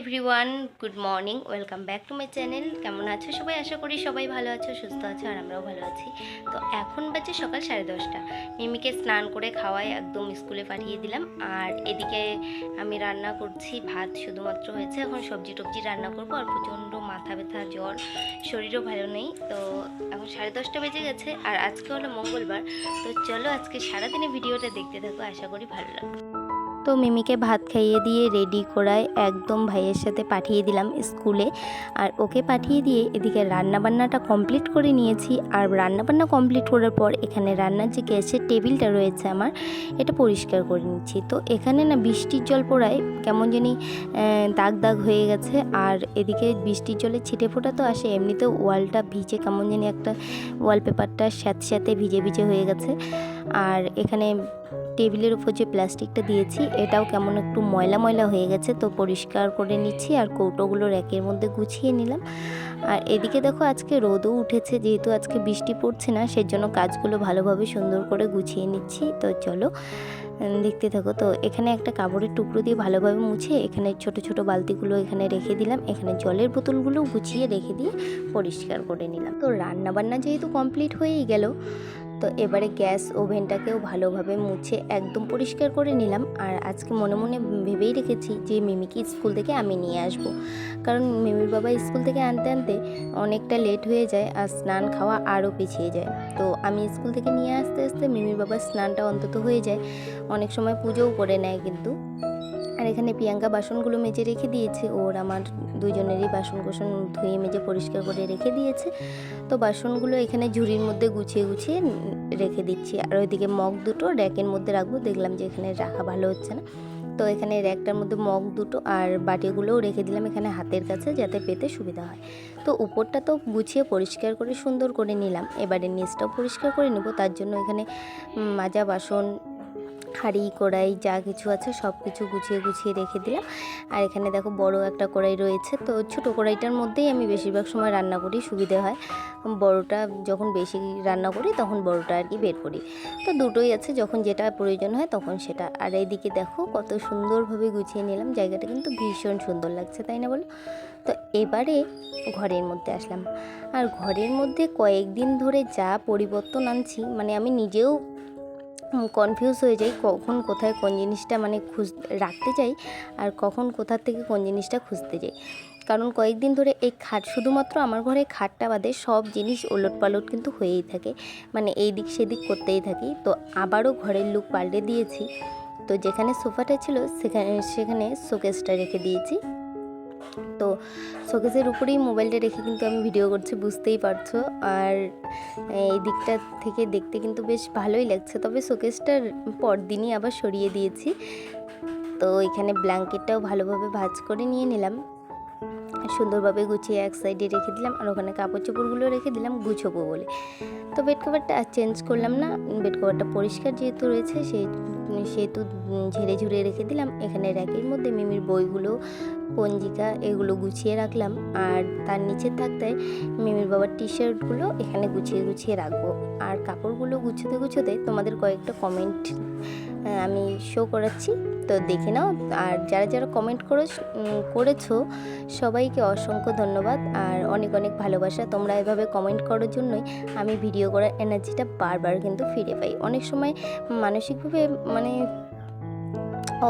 Everyone, good morning. Welcome back to my channel. কেমন আছো সবাই? আশা করি সবাই ভালো আছো, সুস্থ আছো, আর আমরাও ভালো আছি। তো এখন বাজে সকাল 10:30। মিমিকে স্নান করে খাওয়াই একদম স্কুলে পাঠিয়ে দিলাম। আর এদিকে আমি রান্না করছি, ভাত শুধুমাত্র হয়েছে, এখন সবজি টবজি রান্না করবো। আর প্রচণ্ড মাথা ব্যথা, জ্বর, শরীরও ভালো নেই। তো এখন 10:30 বেজে গেছে, আর আজকে হলো মঙ্গলবার। তো চলো আজকে সারাদিনে ভিডিওটা দেখতে থাকো, আশা করি ভালো লাগবে। তো মিমিকে ভাত খাইয়ে দিয়ে রেডি করায় একদম ভাইয়ের সাথে পাঠিয়ে দিলাম স্কুলে। আর ওকে পাঠিয়ে দিয়ে এদিকে রান্নাবান্নাটা কমপ্লিট করে নিয়েছি। আর রান্নাবান্না কমপ্লিট করার পর এখানে রান্নার যে গ্যাসের টেবিলটা রয়েছে আমার, এটা পরিষ্কার করে নিচ্ছি। তো এখানে না বৃষ্টির জল পড়ায় কেমন জানি দাগ দাগ হয়ে গেছে। আর এদিকে বৃষ্টির জলে ছিটে ফোটা তো আসে, এমনিতেও ওয়ালটা ভিজে কেমন জানি একটা, ওয়ালপেপারটা স্যাঁতে স্যাঁতে ভিজে ভিজে হয়ে গেছে। আর এখানে টেবিলের উপর যে প্লাস্টিকটা দিয়েছি এটাও কেমন একটু ময়লা ময়লা হয়ে গেছে। তো পরিষ্কার করে নিচ্ছি আর কৌটোগুলো র্যাকের মধ্যে গুছিয়ে নিলাম। আর এদিকে দেখো আজকে রোদও উঠেছে, যেহেতু আজকে বৃষ্টি পড়ছে না, সেজন্য কাজগুলো ভালোভাবে সুন্দর করে গুছিয়ে নিচ্ছি। তো চলো দেখতে থাকো। তো এখানে একটা কাপড়ের টুকরো দিয়ে ভালোভাবে মুছে এখানে ছোট ছোট বালতিগুলো এখানে রেখে দিলাম। এখানে জলের বোতলগুলো গুছিয়ে রেখে দিয়ে পরিষ্কার করে নিলাম। তো রান্নাবান্না যেহেতু কমপ্লিট হয়েই গেল, তো এবারে গ্যাস ওভেনটাকেও ভালোভাবে মুছে একদম পরিষ্কার করে নিলাম। আর আজকে মনে মনে ভেবেই রেখেছি যে মিমিকে স্কুল থেকে আমি নিয়ে আসব, কারণ মিমির বাবা স্কুল থেকে আনতে আনতে অনেকটা লেট হয়ে যায় আর স্নান খাওয়া আরও পিছিয়ে যায়। তো আমি স্কুল থেকে নিয়ে আসতে আসতে মিমির বাবার স্নানটা অন্তত হয়ে যায়, অনেক সময় পুজোও করে নেয় কিন্তু। আর এখানে প্রিয়াঙ্কা বাসনগুলো মেজে রেখে দিয়েছে, ওর আমার দুজনেরই বাসন কোসন ধুয়ে মেজে পরিষ্কার করে রেখে দিয়েছে। তো বাসনগুলো এখানে ঝুড়ির মধ্যে গুছিয়ে গুছিয়ে রেখে দিচ্ছি। আর ওইদিকে মগ দুটো র্যাকের মধ্যে রাখবো, দেখলাম যে এখানে রাখা ভালো হচ্ছে না। তো এখানে র্যাকটার মধ্যে মগ দুটো আর বাটিগুলোও রেখে দিলাম এখানে হাতের কাছে, যাতে পেতে সুবিধা হয়। তো উপরটা তো গুছিয়ে পরিষ্কার করে সুন্দর করে নিলাম, এবারে নিচটাও পরিষ্কার করে নেব। তার জন্য এখানে মাজা বাসন, হাঁড়ি কড়াই যা কিছু আছে সব কিছু গুছিয়ে গুছিয়ে রেখে দিলাম। আর এখানে দেখো বড় একটা কড়াই রয়েছে, তো ছোটো কড়াইটার মধ্যেই আমি বেশিরভাগ সময় রান্না করি, সুবিধে হয়। বড়টা যখন বেশি রান্না করি তখন বড়টা আর কি বের করি। তো দুটোই আছে, যখন যেটা প্রয়োজন হয় তখন সেটা। আর এইদিকে দেখো কত সুন্দরভাবে গুছিয়ে নিলাম, জায়গাটা কিন্তু ভীষণ সুন্দর লাগছে, তাই না বলো? তো এবারে ঘরের মধ্যে আসলাম। আর ঘরের মধ্যে কয়েকদিন ধরে যা পরিবর্তন আনছি, মানে আমি নিজেও কনফিউজ হয়ে যাই কখন কোথায় কোন জিনিসটা মানে রাখতে চাই, আর কখন কোথার থেকে কোন জিনিসটা খুঁজতে যাই। কারণ কয়েকদিন ধরে এই খাট, শুধুমাত্র আমার ঘরে খাটটা বাদে সব জিনিস ওলটপালট কিন্তু হয়েই থাকে, মানে এই দিক সেদিক করতেই থাকি। তো আবারও ঘরের লুক পাল্টে দিয়েছি। তো যেখানে সোফাটা ছিল সেখানে শোকেসটা রেখে দিয়েছি। তো শোকেসের উপরেই মোবাইলটা রেখে কিন্তু আমি ভিডিও করছি, বুঝতেই পারছো। আর এই দিকটা থেকে দেখতে কিন্তু বেশ ভালোই লাগছে, তবে শোকেসটার পরদিনই আবার সরিয়ে দিয়েছি। তো এখানে ব্ল্যাঙ্কেটটাও ভালোভাবে ভাঁজ করে নিয়ে নিলাম, সুন্দরভাবে গুছিয়ে এক সাইডে রেখে দিলাম। আর ওখানে কাপড় চোপড়গুলো রেখে দিলাম গুছোবো বলে। তো বেড কভারটা আর চেঞ্জ করলাম না, বেড কভারটা পরিষ্কার যেহেতু রয়েছে সেহেতু ঝেড়ে ঝুড়ে রেখে দিলাম। এখানে র্যাকের মধ্যে মিমির বইগুলো, পঞ্জিকা এগুলো গুছিয়ে রাখলাম। আর তার নিচে থাকতে মিমির বাবার টি শার্টগুলো এখানে গুছিয়ে গুছিয়ে রাখবো। আর কাপড়গুলো গুছোতে গুছোতে তোমাদের কয়েকটা কমেন্ট আমি শো করাচ্ছি, তো দেখে নাও। আর যারা যারা কমেন্ট করেছো সবাইকে অসংখ্য ধন্যবাদ আর অনেক অনেক ভালোবাসা। তোমরা এভাবে কমেন্ট করার জন্যই আমি ভিডিও করার এনার্জিটা বারবার কিন্তু ফিরে পাই। অনেক সময় মানসিকভাবে মানে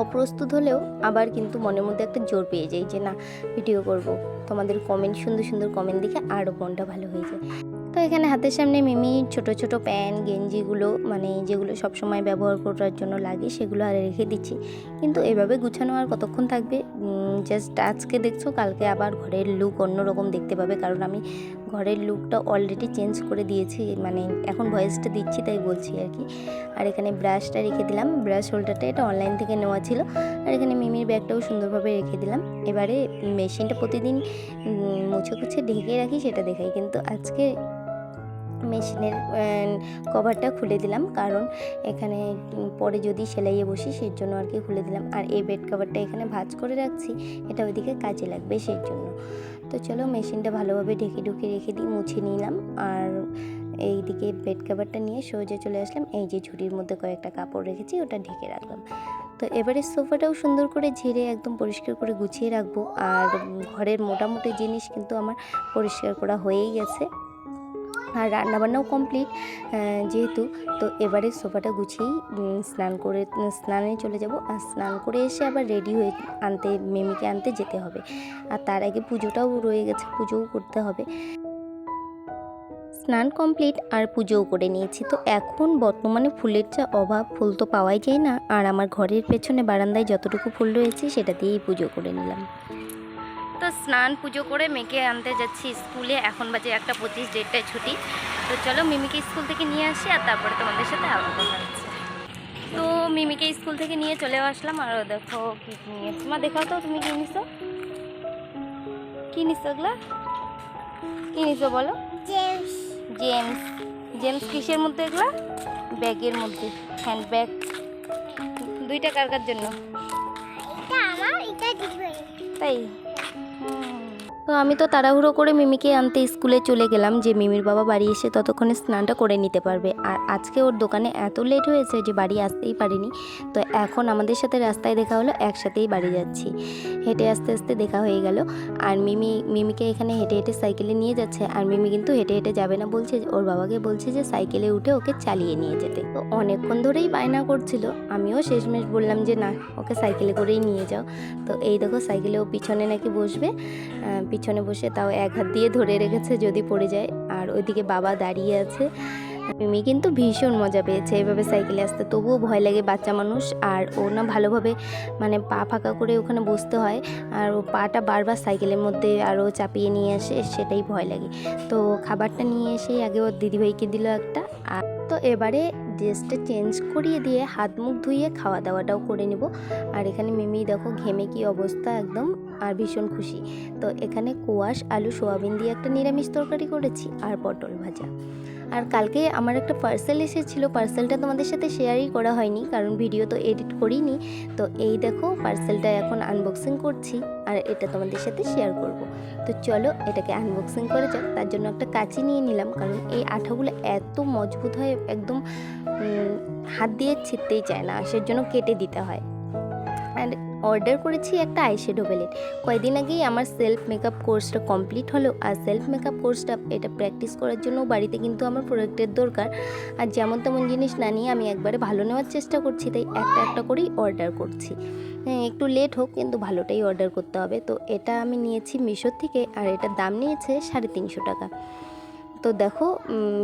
অপ্রস্তুত হলেও আবার কিন্তু মনের মধ্যে একটা জোর পেয়ে যাই যে না, ভিডিও করব। তোমাদের কমেন্ট, সুন্দর সুন্দর কমেন্ট দেখে আরও মনটা ভালো হয়ে যায়। তো এখানে হাতের সামনে মিমি ছোট ছোট প্যান্ট গেঞ্জিগুলো, মানে যেগুলো সব সময় ব্যবহার করার জন্য লাগে, সেগুলো আর রেখে দিচ্ছি। কিন্তু এভাবে গুছানো আর কতক্ষণ থাকবে? জাস্ট আজকে দেখছো, কালকে আবার ঘরের লুক অন্যরকম দেখতে পাবে, কারণ আমি ঘরের লুকটা অলরেডি চেঞ্জ করে দিয়েছি, মানে এখন ভয়েসটা দিচ্ছি তাই বলছি আর কি। আর এখানে ব্রাশটা রেখে দিলাম, ব্রাশ হোল্ডারটা এটা অনলাইন থেকে নেওয়া ছিল। আর এখানে মিমির ব্যাগটাও সুন্দরভাবে রেখে দিলাম। এবারে মেশিনটা প্রতিদিন মুছে কুছে ঢেকে রাখি, সেটা দেখাই, কিন্তু আজকে মেশিনের কভারটা খুলে দিলাম, কারণ এখানে পরে যদি সেলাইয়ে বসি সেই জন্য আর কি খুলে দিলাম। আর এই বেড কভারটা এখানে ভাঁজ করে রাখছি, এটা ওইদিকে কাজে লাগবে সেই জন্য। তো চলো মেশিনটা ভালোভাবে ঢেকে ঢুকে রেখে দিই, মুছে নিলাম। আর এই দিকে বেড কাভারটা নিয়ে সোজা চলে আসলাম। এই যে ঝুড়ির মধ্যে কয়েকটা কাপড় রেখেছি, ওটা ঢেকে রাখলাম। তো এবারে সোফাটাও সুন্দর করে ঝেড়ে একদম পরিষ্কার করে গুছিয়ে রাখবো। আর ঘরের মোটামুটি জিনিস কিন্তু আমার পরিষ্কার করা হয়েই গেছে, আর রান্নাবান্নাও কমপ্লিট যেহেতু। তো এবারে সোফাটা গুছিয়েই স্নানে চলে যাব। আর স্নান করে এসে আবার রেডি হয়ে মিমিকে আনতে যেতে হবে। আর তার আগে পুজোটাও রয়ে গেছে, পুজোও করতে হবে। স্নান কমপ্লিট আর পুজোও করে নিয়েছি। তো এখন বর্তমানে ফুলের যা অভাব, ফুল তো পাওয়াই যায় না। আর আমার ঘরের পেছনে বারান্দায় যতটুকু ফুল রয়েছে সেটা দিয়েই পুজো করে নিলাম। তো স্নান পুজো করে মেয়েকে আনতে যাচ্ছি স্কুলে। এখন বাজে 1:25, 1:30 ছুটি। তো চলো মিমিকে স্কুল থেকে নিয়ে আসি, আর তারপরে তোমাদের সাথে আবার কথা হচ্ছে। তো মিমিকে স্কুল থেকে নিয়ে চলে আসলাম। আর দেখো কি নিয়েছি, মা দেখাও তো তুমি কি নিছো, কি নিছো ওগুলা, কি নিছো বলো? জেমস। জেমস কিসের মধ্যে এগুলা? ব্যাগের মধ্যে, হ্যান্ড ব্যাগ। দুইটা কার কার জন্য? তাই। তো আমি তো তাড়াহুড়ো করে মিমিকে আনতে স্কুলে চলে গেলাম, যে মিমির বাবা বাড়ি এসে ততক্ষণে স্নানটা করে নিতে পারবে। আর আজকে ওর দোকানে এত লেট হয়েছে যে বাড়ি আসতেই পারিনি। তো এখন আমাদের সাথে রাস্তায় দেখা হলো, একসাথেই বাড়ি যাচ্ছি। হেঁটে আস্তে আস্তে দেখা হয়ে গেল। আর মিমিকে এখানে হেঁটে হেঁটে সাইকেলে নিয়ে যাচ্ছে। আর মিমি কিন্তু হেঁটে হেঁটে যাবে না, বলছে, ওর বাবাকে বলছে যে সাইকেলে উঠে ওকে চালিয়ে নিয়ে যেতে। তো অনেকক্ষণ ধরেই বায়না করছিল, আমিও শেষমেশ বললাম যে না, ওকে সাইকেলে করেই নিয়ে যাও। তো এই দেখো সাইকেলে ও পিছনে নাকি বসবে, পিছনে বসে তাও এক হাত দিয়ে ধরে রেখেছে যদি পড়ে যায়। আর ওইদিকে বাবা দাঁড়িয়ে আছে। মিমি কিন্তু ভীষণ মজা পেয়েছে এভাবে সাইকেলে আসতে, তবুও ভয় লাগে, বাচ্চা মানুষ। আর ও না ভালোভাবে মানে পা ফাঁকা করে ওখানে বসতে হয়, আর ও পাটা বারবার সাইকেলের মধ্যে আরও চাপিয়ে নিয়ে আসে, সেটাই ভয় লাগে। তো খাবারটা নিয়ে এসেই আগে ওর দিদিভাইকে দিল একটা। আর তো এবারে ড্রেসটা চেঞ্জ করিয়ে দিয়ে হাত মুখ ধুইয়ে খাওয়া দাওয়াটাও করে নেব। আর এখানে মিমি দেখো ঘেমে কি অবস্থা একদম, আর ভীষণ খুশি। তো এখানে কোয়াশ আলু সোয়াবিন দিয়ে একটা নিরামিষ তরকারি করেছি, আর পটল ভাজা। আর কালকে আমার একটা পার্সেল এসেছিলো, পার্সেলটা তোমাদের সাথে শেয়ারই করা হয়নি, কারণ ভিডিও তো এডিট করিনি। তো এই দেখো পার্সেলটা এখন আনবক্সিং করছি, আর এটা তোমাদের সাথে শেয়ার করব। তো চলো এটাকে আনবক্সিং করে যাক। তার জন্য একটা কাঁচি নিয়ে নিলাম, কারণ এই আঠাগুলো এত মজবুত হয়, একদম হাত দিয়ে ছিঁড়তেই চায় না, সের জন্য কেটে দিতে হয়। আর অর্ডার করেছি একটা আইশ্যাডো প্যালেট। কয়েকদিন আগেই আমার সেলফ মেকআপ কোর্সটা কমপ্লিট হলো। আর সেলফ মেকআপ কোর্সটা এটা প্র্যাকটিস করার জন্য বাড়িতে কিন্তু আমার প্রোডাক্টের দরকার। আর যেমন তেমন জিনিস না নিয়ে আমি একবারে ভালো নেওয়ার চেষ্টা করছি, তাই একটা একটা করেই অর্ডার করছি। একটু লেট হোক, কিন্তু ভালোটাই অর্ডার করতে হবে। তো এটা আমি নিয়েছি মিশো থেকে, আর এটার দাম নিয়েছে 350 টাকা। তো দেখো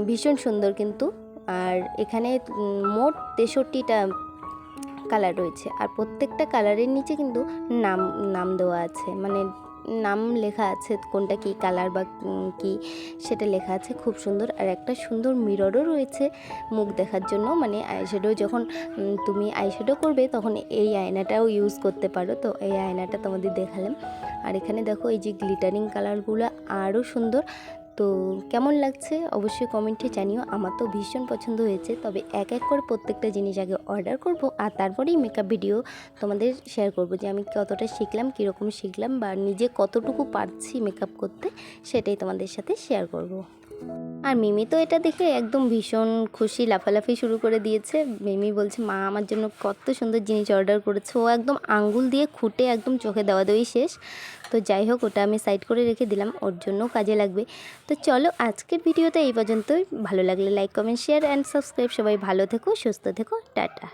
ভীষণ সুন্দর কিন্তু। আর এখানে মোট 63টা কালার রয়েছে, আর প্রত্যেকটা কালারের নিচে কিন্তু নাম দেওয়া আছে, মানে নাম লেখা আছে, কোনটা কি কালার বা কি সেটা লেখা আছে, খুব সুন্দর। আর একটা সুন্দর মিররও রয়েছে মুখ দেখার জন্য, মানে আইশ্যাডো যখন তুমি আইশ্যাডো করবে তখন এই আয়নাটাও ইউজ করতে পারো। তো এই আয়নাটা তোমাদের দেখালাম। আর এখানে দেখো এই যে গ্লিটারিং কালারগুলো আরও সুন্দর। তো কেমন লাগছে অবশ্যই কমেন্টে জানিও। আমার তো ভীষণ পছন্দ হয়েছে। তবে এক এক করে প্রত্যেকটা জিনিস আগে অর্ডার করব, আর তারপরেই মেকআপ ভিডিও তোমাদের শেয়ার করব, যে আমি কতটা শিখলাম, কীরকম শিখলাম, বা নিজে কতটুকু পারছি মেকআপ করতে, সেটাই তোমাদের সাথে শেয়ার করব। আর মিমি তো এটা দেখে একদম ভীষণ খুশি, লাফালাফি শুরু করে দিয়েছে। মিমি বলছে, মা আমার জন্য কত সুন্দর জিনিস অর্ডার করেছে। ও একদম আঙ্গুল দিয়ে খুঁটে একদম চোখে দেওয়া দেওয়াই শেষ। তো যাই হোক, ওটা আমি সাইড করে রেখে দিলাম, ওর জন্য কাজে লাগবে। তো চলো আজকের ভিডিওটা এই পর্যন্তই। ভালো লাগলে like, comment, share and subscribe. সবাই ভালো থেকো, সুস্থ থেকো, টাটা।